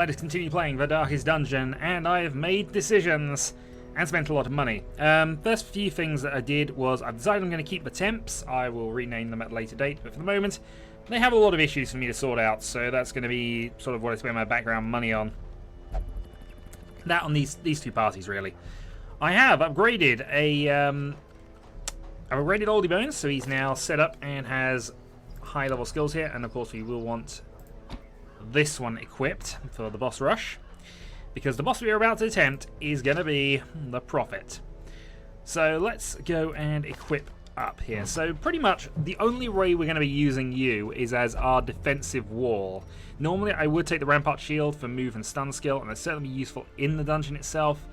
let us continue playing The Darkest Dungeon, and I have made decisions and spent a lot of money. First few things that I did was I've decided I'm going to keep the temps. I will rename them at a later date, but for the moment they have a lot of issues for me to sort out, so that's going to be sort of what I spend my background money on. That on these two parties, really. I have upgraded I've upgraded Oldie Bones, so he's now set up and has high level skills here, and of course we will want this one equipped for the boss rush, because the boss we are about to attempt is going to be the Prophet. So let's go and equip up here. So pretty much the only way we're going to be using you is as our defensive wall. Normally I would take the Rampart Shield for move and stun skill, and it's certainly useful in the dungeon itself.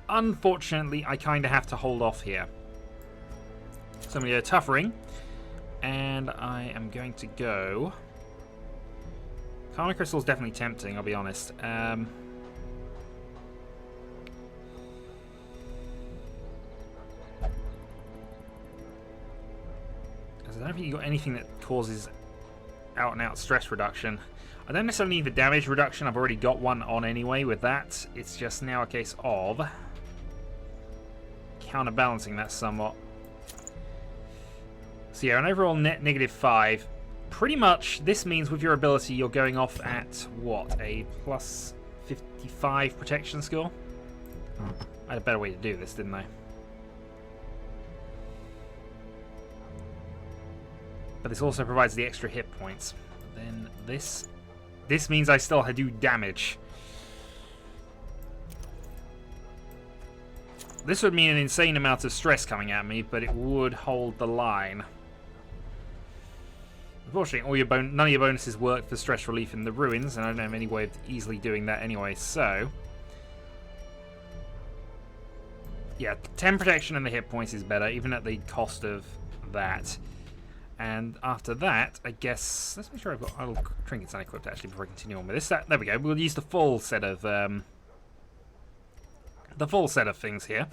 Unfortunately, I kind of have to hold off here. So I'm going to go Tough Ring, and I am going to go... Karma Crystal is definitely tempting, I'll be honest. I don't think you've got anything that causes out-and-out stress reduction. I don't necessarily need the damage reduction. I've already got one on anyway with that. It's just now a case of counterbalancing that somewhat. So yeah, an overall net -5. Pretty much, this means with your ability, you're going off at, what, a plus 55 protection score? I had a better way to do this, didn't I? But this also provides the extra hit points. Then this means I still do damage. This would mean an insane amount of stress coming at me, but it would hold the line. Unfortunately, none of your bonuses work for stress relief in the ruins, and I don't have any way of easily doing that anyway, so... yeah, 10 protection and the hit points is better, even at the cost of that. And after that, I guess... let's make sure I've got idle trinkets unequipped actually before I continue on with this. There we go, we'll use the full set of... things here.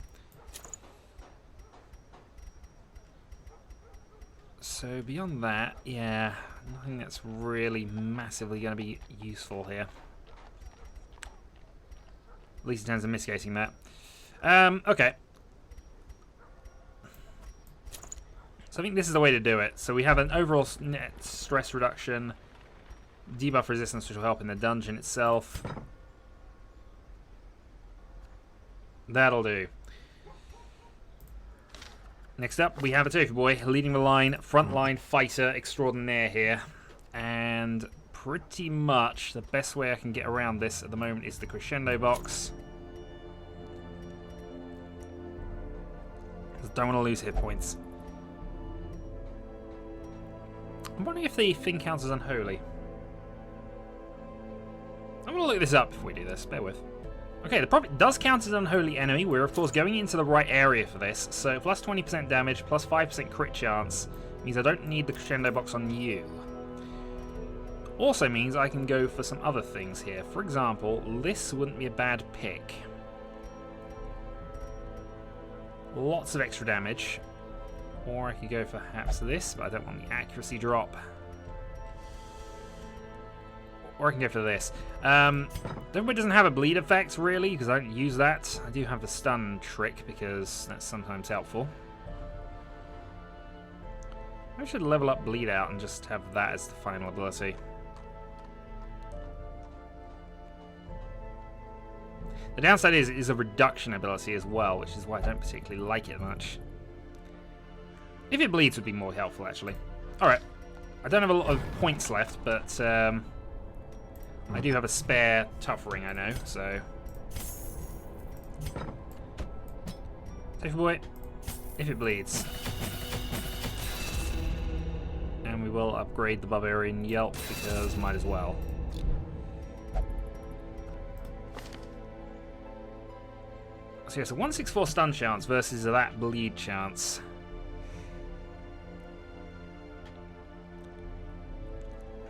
So beyond that, yeah, nothing that's really massively going to be useful here. At least in terms of mitigating that. Okay. So I think this is the way to do it. So we have an overall net stress reduction, debuff resistance, which will help in the dungeon itself. That'll do. Next up, we have a Tofu Boy leading the line, frontline fighter extraordinaire here. And pretty much the best way I can get around this at the moment is the Crescendo box. Just don't want to lose hit points. I'm wondering if the thing counts as unholy. I'm going to look this up before we do this, bear with. Okay, the Prophet does count as an unholy enemy. We're, of course, going into the right area for this. So, plus 20% damage, plus 5% crit chance means I don't need the Crescendo box on you. Also means I can go for some other things here. For example, this wouldn't be a bad pick. Lots of extra damage. Or I could go for perhaps this, but I don't want the accuracy drop. Or I can go for this. It doesn't have a bleed effect, really, because I don't use that. I do have the stun trick, because that's sometimes helpful. I should level up bleed out and just have that as the final ability. The downside is it is a reduction ability as well, which is why I don't particularly like it much. If it bleeds would be more helpful, actually. Alright. I don't have a lot of points left, but... I do have a spare Tough Ring, I know, so... Tofu Boy, if it bleeds. And we will upgrade the Barbarian Yelp, because might as well. So yeah, so 164 stun chance versus that bleed chance.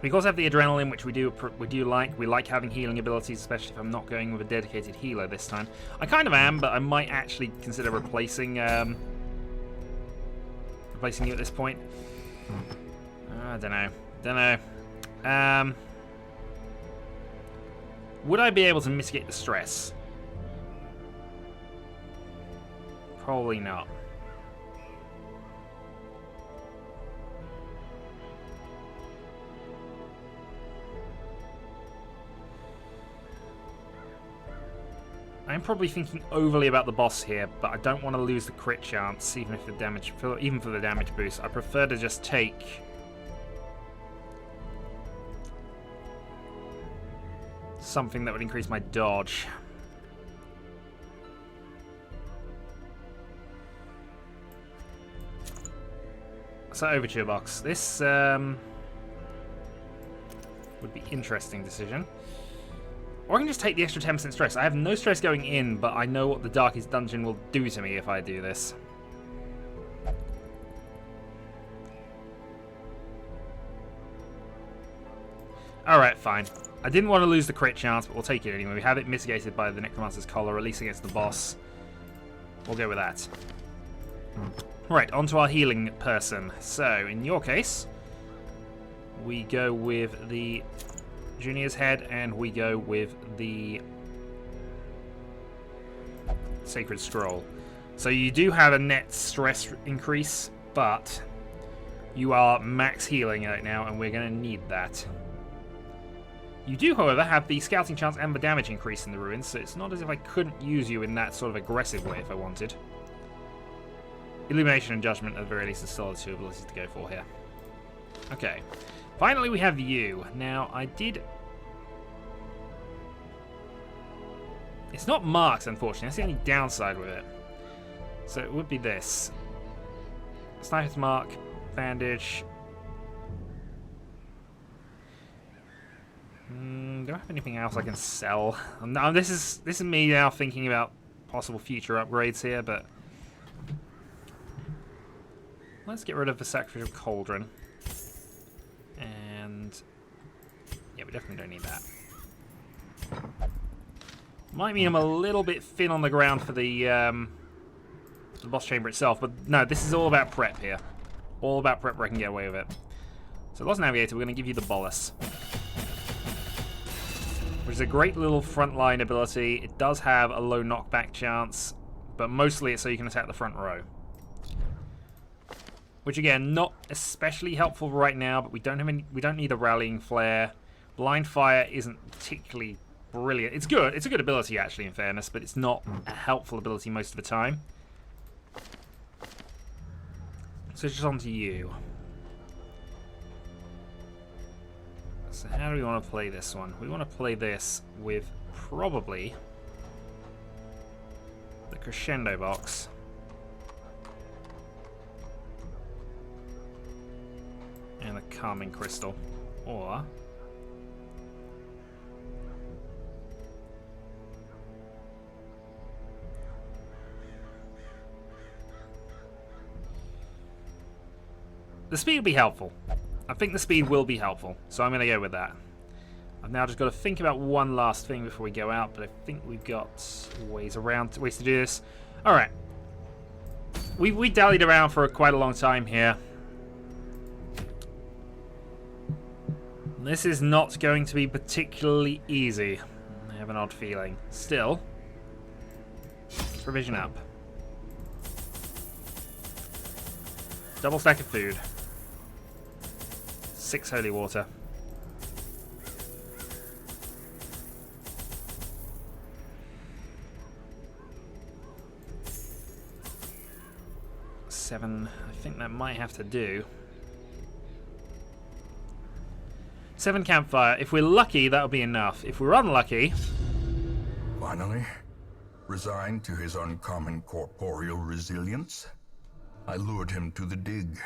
We also have the Adrenaline, which we do like. We like having healing abilities, especially if I'm not going with a dedicated healer this time. I kind of am, but I might actually consider replacing you at this point. I don't know. Would I be able to mitigate the stress? Probably not. I'm probably thinking overly about the boss here, but I don't want to lose the crit chance, even if the damage, even for the damage boost. I prefer to just take something that would increase my dodge. So Overture Box. This would be interesting decision. Or I can just take the extra 10% stress. I have no stress going in, but I know what the Darkest Dungeon will do to me if I do this. Alright, fine. I didn't want to lose the crit chance, but we'll take it anyway. We have it mitigated by the Necromancer's Collar, at least against the boss. We'll go with that. Right, on to our healing person. So, in your case, we go with the Junior's Head, and we go with the Sacred Scroll. So you do have a net stress increase, but you are max healing right now, and we're going to need that. You do, however, have the Scouting Chance and the damage increase in the Ruins, so it's not as if I couldn't use you in that sort of aggressive way if I wanted. Illumination and Judgment, at the very least, are still the two abilities to go for here. Okay. Finally, we have you. Now, I did... It's not marked, unfortunately. That's the only downside with it. So it would be this. Sniper's Mark, Bandage. Do I have anything else I can sell? No, this is me now thinking about possible future upgrades here, but... Let's get rid of the Sacrificial Cauldron. And... yeah, we definitely don't need that. Might mean I'm a little bit thin on the ground for the boss chamber itself, but no, this is all about prep here. All about prep where I can get away with it. So Lost Navigator, we're going to give you the Bolus. Which is a great little frontline ability. It does have a low knockback chance, but mostly it's so you can attack the front row. Which again, not especially helpful right now, but we don't need a Rallying Flare. Blind Fire isn't particularly brilliant. It's good. It's a good ability actually, in fairness, but it's not a helpful ability most of the time. So it's just on to you. So how do we want to play this one? We want to play this with probably the Crescendo Box. And the Calming Crystal. Or... the speed will be helpful. I think the speed will be helpful, so I'm going to go with that. I've now just got to think about one last thing before we go out, but I think we've got ways to do this. Alright. We dallied around for quite a long time here. This is not going to be particularly easy. I have an odd feeling. Still, let's provision up. Double stack of food. 6 holy water. Seven. I think that might have to do. 7 campfire. If we're lucky, that'll be enough. If we're unlucky... Finally, resigned to his uncommon corporeal resilience, I lured him to the dig.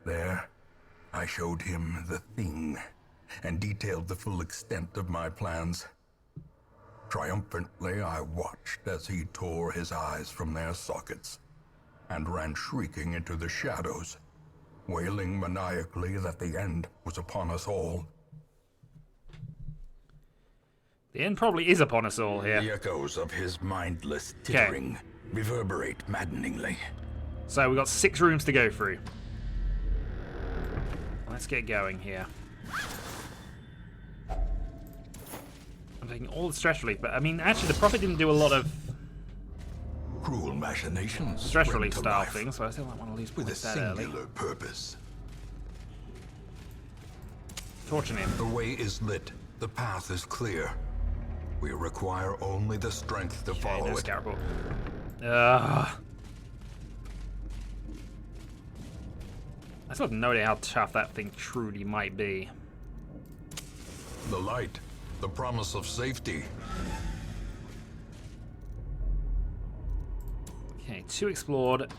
There, I showed him the thing, and detailed the full extent of my plans. Triumphantly, I watched as he tore his eyes from their sockets, and ran shrieking into the shadows, wailing maniacally that the end was upon us all. The end probably is upon us all here. The echoes of his mindless tittering reverberate maddeningly. So we've got 6 rooms to go through. Let's get going here. I'm taking all the stress relief, but I mean, actually, the Prophet didn't do a lot of Cruel machinations. stress spring relief to style life things, so I still might want to lose with a points that early. singular purpose. Torching him. The way is lit. The path is clear. We require only the strength to Okay, follow no it. scout report. I still have no idea how tough that thing truly might be. The light, the promise of safety. Okay, 2 explored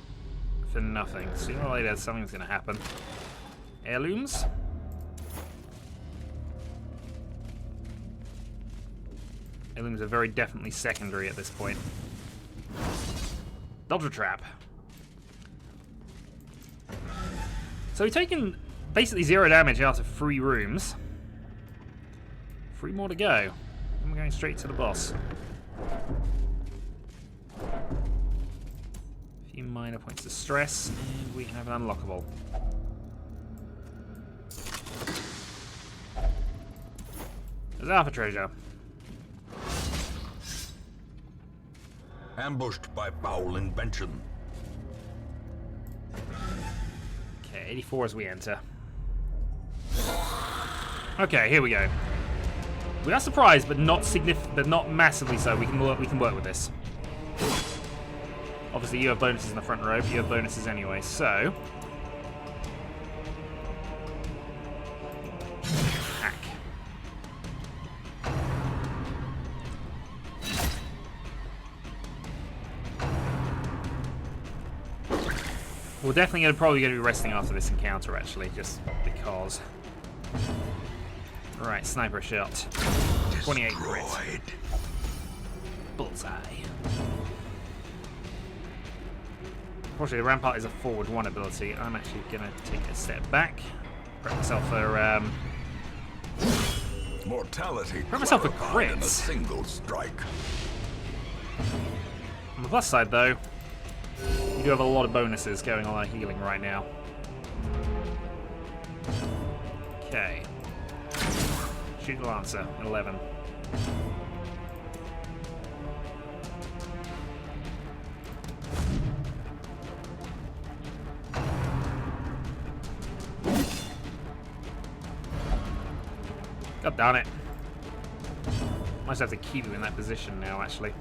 for nothing. Sooner or later, something's going to happen. Heirlooms. Heirlooms are very definitely secondary at this point. Dodger trap. So we've taken basically 0 damage out of 3 rooms. 3 more to go. And we're going straight to the boss. A few minor points of stress, and we have an unlockable. There's Alpha treasure. Ambushed by foul invention. Okay, 84 as we enter. Okay, here we go. We are surprised, but not but not massively so. We can work with this. Obviously, you have bonuses in the front row, but you have bonuses anyway. So, hack. We're definitely probably going to be resting after this encounter, actually, just because. Right, sniper shot. 28 crit. Destroyed. Bullseye. Unfortunately, the Rampart is a forward 1 ability. I'm actually going to take a step back. Prep myself for, Mortality. Prep myself for clarified in a crits. single strike. On the plus side, though, you do have a lot of bonuses going on healing right now. Okay. Shoot the Lancer, 11. God darn it. Might have to keep you in that position now, actually.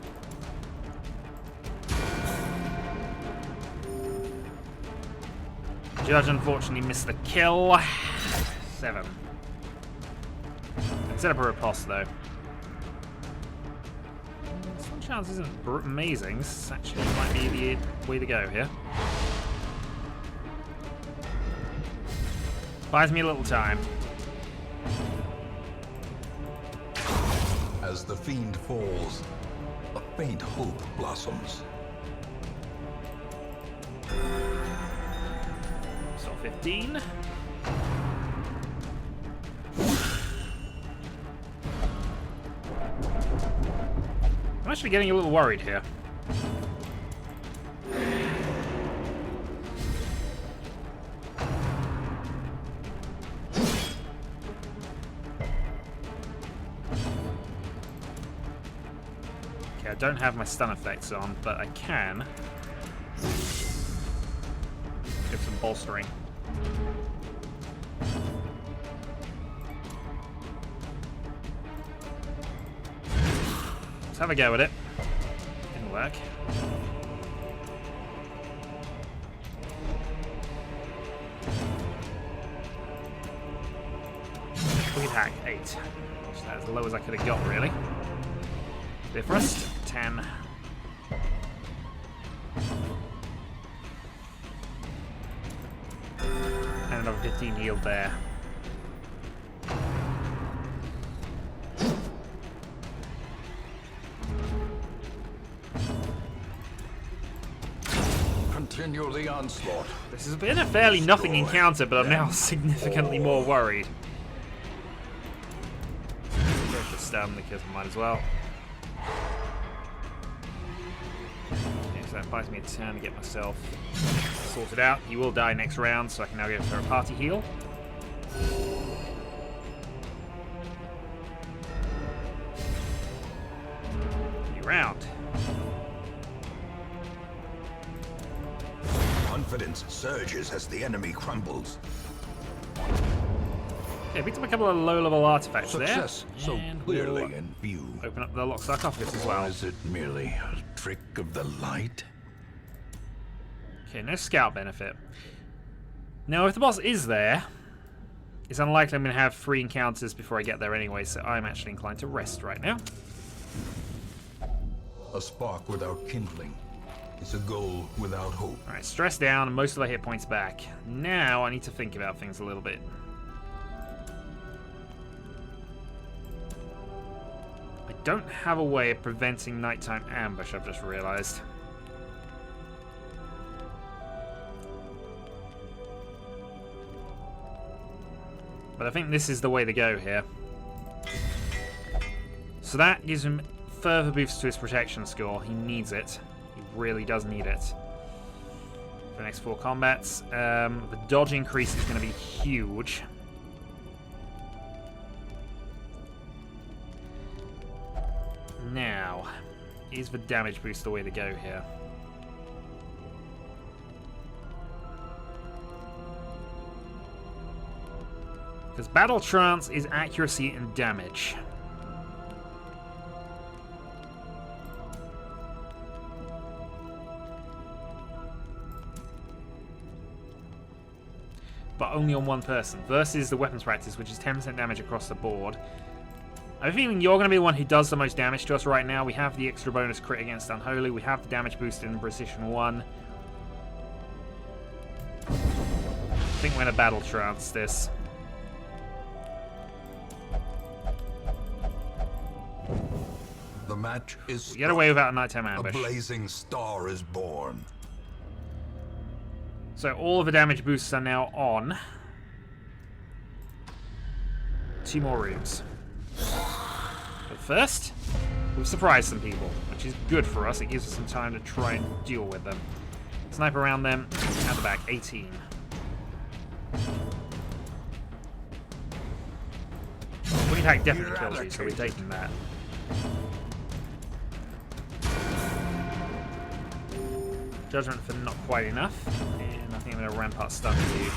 Judge unfortunately missed the kill. 7. Set up a riposte, though. Some chance isn't amazing. This actually might be the way to go here. Buys me a little time. As the fiend falls, a faint hope blossoms. So 15. I'm actually getting a little worried here. Okay, I don't have my stun effects on, but I can give some bolstering. Let's have a go at it. Didn't work. Quick attack, 8. Which is as low as I could have got, really. Bifrost, 10. And another 15 healed there. Continue the onslaught. This has been a fairly nothing encounter, but I'm now significantly more worried. Go for stun because I might as well. Okay, so that buys me a turn to get myself sorted out. He will die next round, so I can now go for a party heal. round. Confidence surges as the enemy crumbles. Okay, picked up a couple of low-level artifacts Success there. so And clearly we'll in view. open up the lock sarcophagus as well. Or is it merely a trick of the light? Okay, no scout benefit. Now, if the boss is there, it's unlikely I'm going to have 3 encounters before I get there anyway, so I'm actually inclined to rest right now. A spark without kindling is a goal without hope. Alright, stress down and most of the hit points back. Now I need to think about things a little bit. I don't have a way of preventing nighttime ambush, I've just realized. But I think this is the way to go here. So that gives him further boosts to his protection score. He needs it. He really does need it. For the next 4 combats. The dodge increase is going to be huge. Now, is the damage boost the way to go here? Because Battle Trance is accuracy and damage. But only on one person, versus the Weapons Practice, which is 10% damage across the board. I have a feeling you're going to be the one who does the most damage to us right now. We have the extra bonus crit against Unholy. We have the damage boost in Precision 1. I think we're going to Battle Trance this. The match is We get away without a nighttime a ambush. blazing star is born. So all of the damage boosts are now on. 2 more rooms. But first, we've surprised some people, which is good for us. It gives us some time to try and deal with them. Snipe around them, at the back, 18. Quick attack definitely kills you, so we're taking that. Judgment for not quite enough, and I think I'm going to Rampart stun you.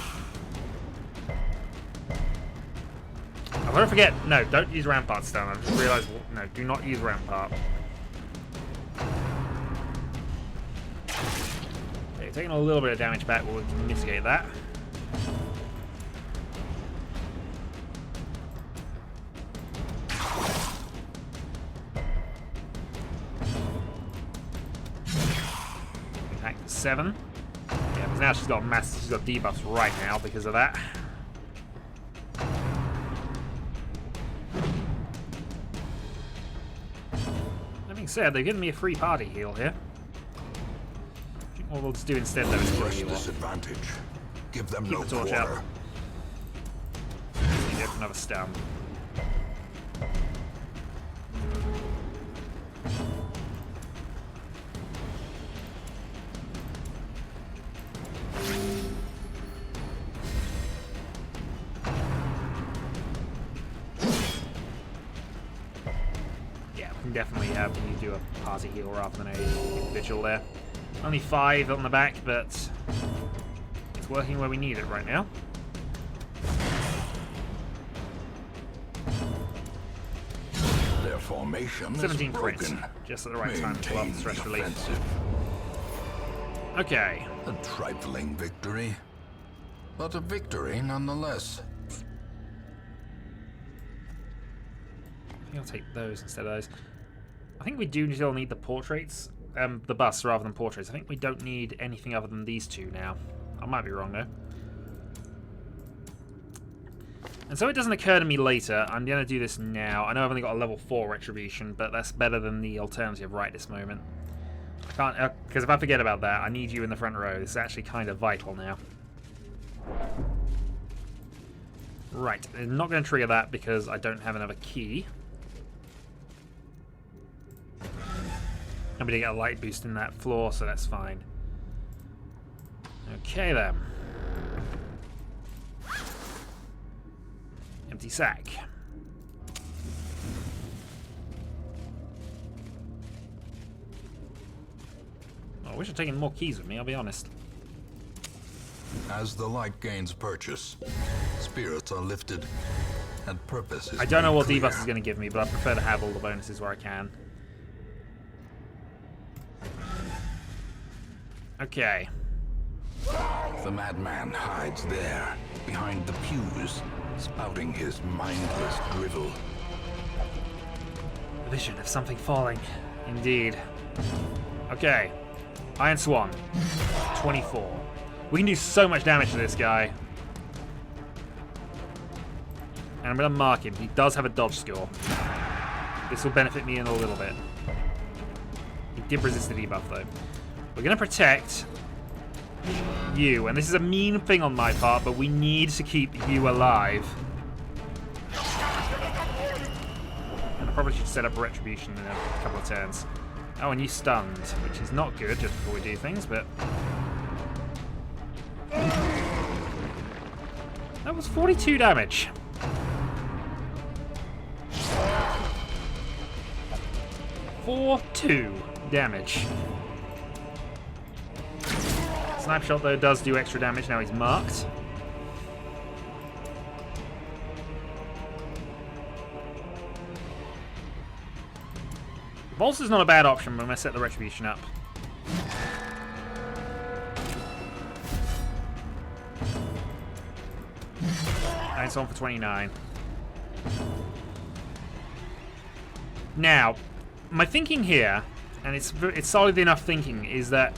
I'm going to forget, no, don't use Rampart stun. I've just realised, no, do not use Rampart. Okay, taking a little bit of damage back will mitigate that. Attack 7. Yeah, because now she's got debuffs right now because of that. That being said, they've given me a free party heal here. I think what we'll just do instead though is kill Press you off. disadvantage. Give them Keep no the torch quarter. up. Need another stun. Yeah, we can definitely have you do a party heal rather than a individual there. Only 5 on the back, but it's working where we need it right now. Their formation 17 is crits, broken. just at the right time to pull off Maintain the stress the relief. offensive. Okay, A trifling victory, but a victory nonetheless. I think I'll take those instead of those. I think we do still need the portraits, the busts rather than portraits. I think we don't need anything other than these 2 now. I might be wrong though. And so it doesn't occur to me later, I'm going to do this now. I know I've only got a level 4 retribution, but that's better than the alternative right this moment. I can't, because if I forget about that, I need you in the front row. This is actually kind of vital now. Right, I'm not going to trigger that because I don't have another key. And we did get a light boost in that floor, so that's fine. Okay then. Empty sack. wish I'd taken more keys with me, I'll be honest. As the light gains purchase, spirits are lifted, and purpose is I don't know what made debuff clear. is going to give me, but I prefer to have all the bonuses where I can. Okay. The madman hides there, behind the pews, spouting his mindless drivel. A vision of something falling. Indeed. Okay. Iron Swan. 24. We can do so much damage to this guy. And I'm going to mark him. He does have a dodge score. This will benefit me in a little bit. He did resist the debuff, though. We're going to protect you. And this is a mean thing on my part, but we need to keep you alive. And I probably should set up a Retribution in a couple of turns. Oh, and you stunned, which is not good just before we do things, but... That was 42 damage. For 2 damage. Snapshot, though, does do extra damage. Now he's marked. Bolster's not a bad option, but I'm going to set the Retribution up. And it's on for 29. Now, my thinking here, and it's solid enough thinking, is that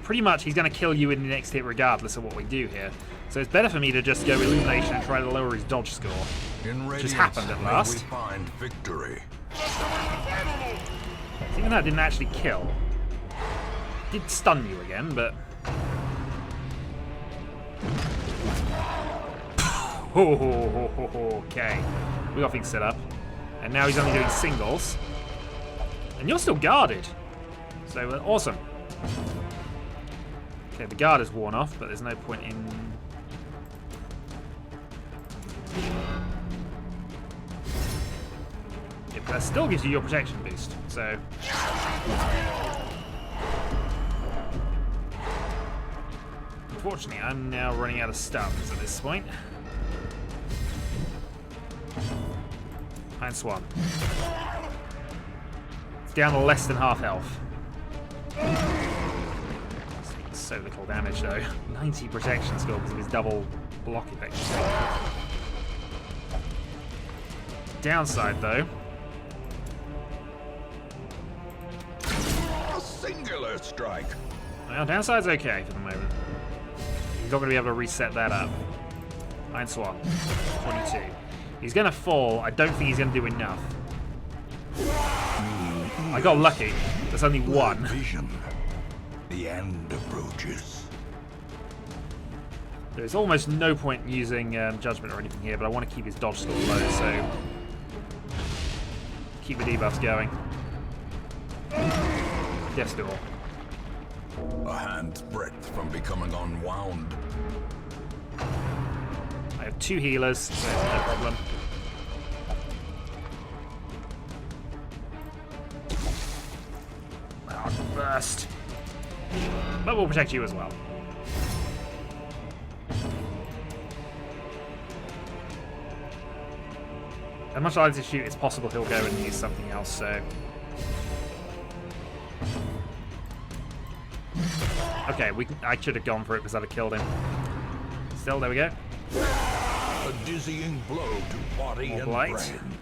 pretty much he's going to kill you in the next hit regardless of what we do here. So it's better for me to just go Illumination and try to lower his dodge score. In Which has radiance, happened at may last. we find victory. Even that didn't actually kill. Did stun you again, but... Okay. We got things set up. And now he's only doing singles. And you're still guarded. So, awesome. Okay, the guard is worn off, but there's no point in... Yeah, but that still gives you your protection boost, so... Unfortunately, I'm now running out of stuns at this point. Iron Swan. It's down to less than half health. So little damage though. 90 protection score because of his double block effect. Downside though. A singular strike. Well, downside's okay for the moment. He's not going to be able to reset that up. Iron Swan. 22. He's going to fall. I don't think he's going to do enough. I got lucky. There's only one. Vision. The end approaches. There's almost no point in using Judgment or anything here, but I want to keep his dodge score low, so keep the debuffs going. Death's Door. A hand's breadth from becoming unwound. I have 2 healers, so it's no problem. Oh, burst. But we'll protect you as well. As much as I like to shoot, it's possible he'll go and use something else, so... Okay, I should have gone for it because I'd have killed him. Still, there we go. A dizzying blow to body More and blight. brain.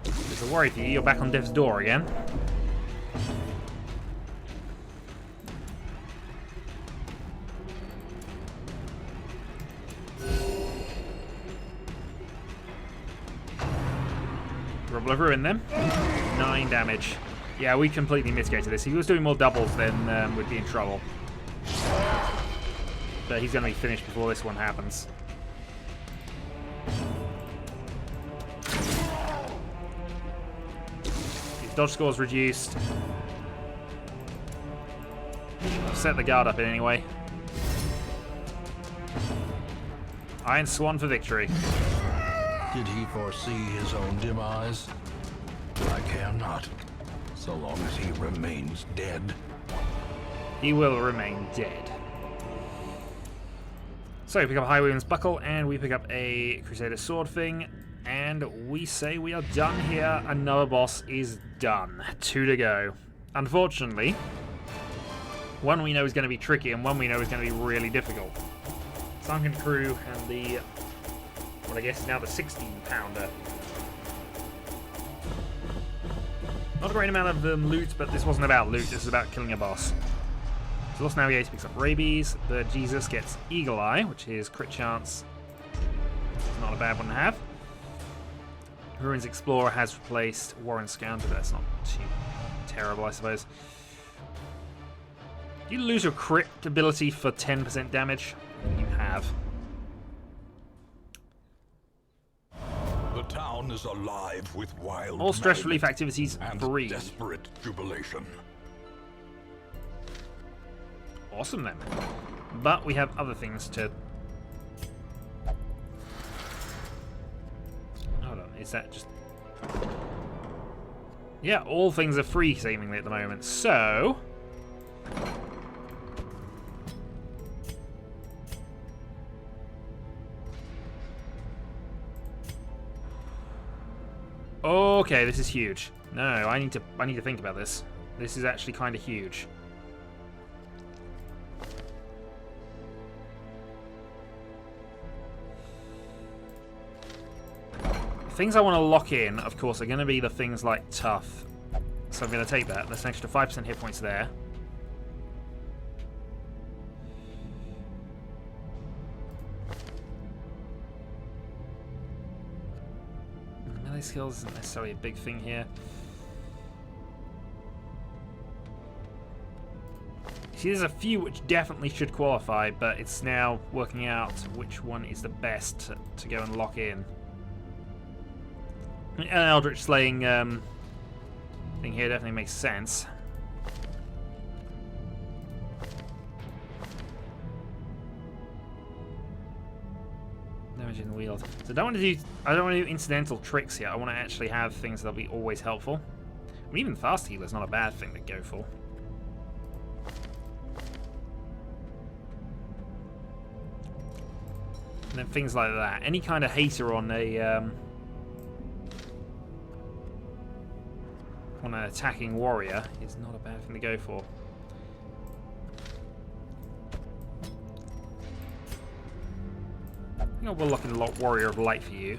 There's a worry for you, you're back on Death's Door again. Rubble of Ruin then. 9 damage. Yeah, we completely mitigated this. If he was doing more doubles, then we'd be in trouble. But he's going to be finished before this one happens. His dodge score's reduced. I've set the guard up in anyway. Iron Swan for victory. Did he foresee his own demise? I care not, so long as he remains dead. he will remain dead. So we pick up Highwayman's Buckle, and we pick up a Crusader Sword thing, and we say we are done here. Another boss is done. 2 to go. Unfortunately, one we know is going to be tricky, and one we know is going to be really difficult. Sunken Crew and the, what I guess is now the 16-pounder. Not a great amount of loot, but this wasn't about loot, this is about killing a boss. So Lost Navigator picks up Rabies, the Jesus gets Eagle Eye, which is crit chance. It's not a bad one to have. Ruins Explorer has replaced Warren Scoundrel, that's not too terrible, I suppose. You lose your crit ability for 10% damage. You have. The town is alive with wild All stress merriment relief activities and free. desperate jubilation. Awesome then. But we have other things to... Hold on, is that just... Yeah, all things are free seemingly at the moment, so... Okay, this is huge. No, I need to think about this. This is actually kind of huge. Things I want to lock in, of course, are going to be the things like tough. So I'm going to take that. There's an extra 5% hit points there. Melee skills isn't necessarily a big thing here. See, there's a few which definitely should qualify, but it's now working out which one is the best to go and lock in. An Eldritch Slaying thing here definitely makes sense. Damage in the wield. So I don't want to do incidental tricks here. I want to actually have things that'll be always helpful. I mean, even fast healer is not a bad thing to go for. And then things like that. Any kind of hater on a on an attacking warrior is not a bad thing to go for. I think I will lock in Warrior of Light for you.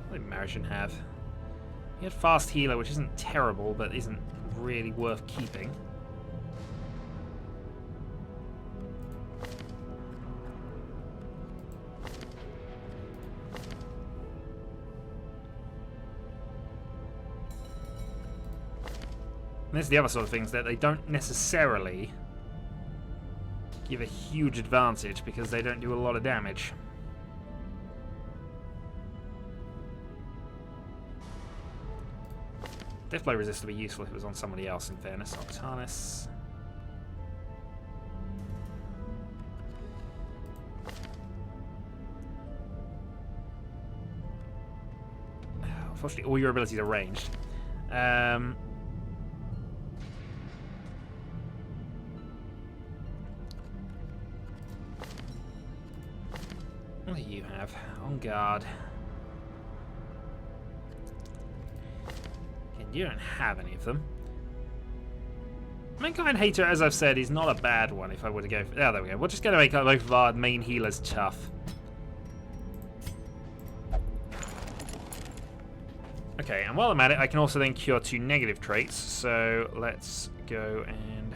What did Maritian have? He had Fast Healer, which isn't terrible, but isn't really worth keeping. And this is the other sort of things that they don't necessarily give a huge advantage because they don't do a lot of damage. Deathblow resist would be useful if it was on somebody else, in fairness. Octanus. Unfortunately, all your abilities are ranged. What do you have? On guard. And you don't have any of them. Mankind Hater, as I've said, is not a bad one if I were to go for... Oh, there we go. We're just going to make both of our main healers tough. Okay, and while I'm at it, I can also then cure 2 negative traits. So let's go and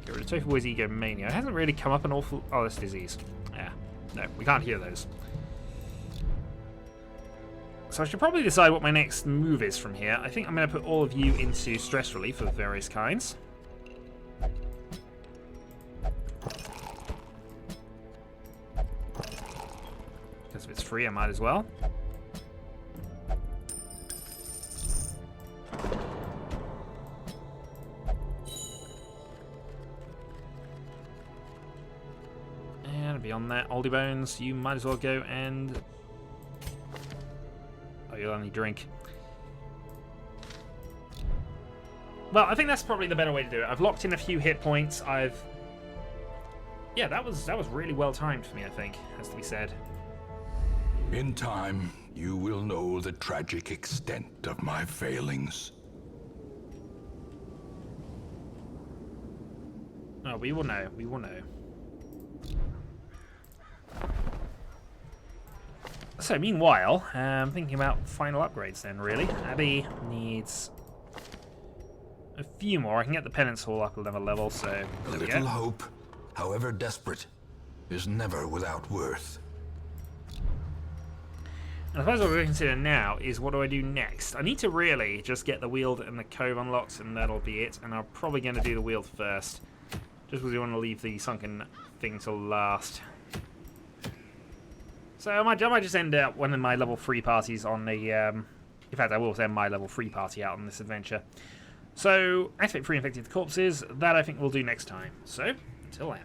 get rid of Tofu Boy's Ego Mania. It hasn't really come up an awful... Oh, that's disease. Yeah. No, we can't hear those. So I should probably decide what my next move is from here. I think I'm going to put all of you into stress relief of various kinds. Because if it's free, I might as well. Beyond that, Oldie Bones, you might as well go and... Oh, you'll only drink. Well, I think that's probably the better way to do it. I've locked in a few hit points. Yeah, that was really well timed for me, I think, has to be said. In time, you will know the tragic extent of my failings. Oh, we will know. We will know. So, meanwhile, I'm thinking about final upgrades then, really. Abby needs a few more. I can get the Penance Hall up another level, so A there we little go. hope, however desperate, is never without worth. And I suppose what we're considering now is what do I do next? I need to really just get the Weald and the Cove unlocked, and that'll be it. And I'm probably going to do the Weald first, just because we want to leave the Sunken thing till last. So I might just end up one of my level 3 parties on the... in fact, I will send my level 3 party out on this adventure. So, activate free infected corpses. That I think we'll do next time. So, until then.